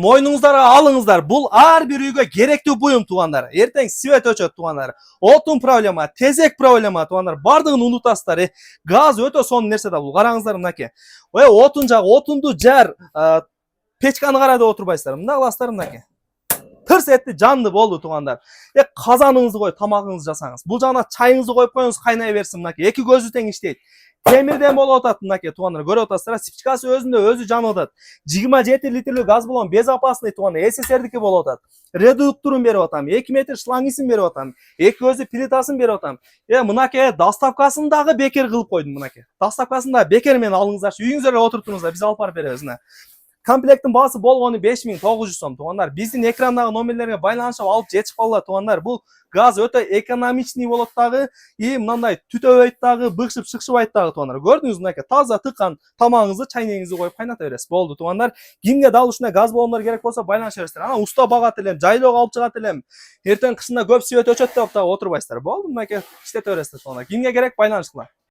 Moynuңuzдарга алыңыздар. Бул ар бир үйгө керектүү буюм туугандар. Эртең свет өчөт туугандар. Отун проблема, тезек проблема туугандар. Бардыгын унутасыздар. Газ өтө сонун нерсе да бул. Караңыздар мынакей. Отун жак, отунду жар, печканы кара деп отурбайсыздар. Мында кыласыздар мынакей. Тырс этти, жанды болду туугандар. Казаныңызды коюп тамагыңызды жасаңыз. Бул жагына чайыңызды коюп коюңуз, кайнай берсин мынакей. Эки көзү тең иштейт. Темирден болуп атат мынакей туугандар. Көрүп атасыздар, спичкасы өзүндө өзү жанып атат. 27 литрлик газ баллон безопасный туугандар. СССРдики болуп атат. Редукторун берип атам, 2 метр шлангисын берип атам, эки көзү плитасын берип атам. Мынакей доставкасын дагы бекер кылып койдум мынакей. Доставкасын да бекер менен алыңыздарчы. Үйүңүздөргө отуртуңуздар, биз алып барып беребиз. Комплектин баасы болгону 5900 сом туугандар. Биздин экрандагы номерлерге байланышып алып жетип калгыла туугандар. Бул газ өтө экономичный болот дагы, мындай түтөбөйт дагы, быкшып шыкшыбайт дагы туугандар. Көрдүңүз мынакей, таза тыккан тамагыңызды, чайнегиңизди коюп кайната бересиз. Болду туугандар. Кимге дал ушундай газ баллондор керек болсо байланыша бересиздер. Ана уста багат элем, жайлоого алып чыгат элем. Эртең кышында көп свет өчөт деп отурбайсыздар. Болду мынакей, иштете бересиздер туугандар. Кимге керек байланышкыла.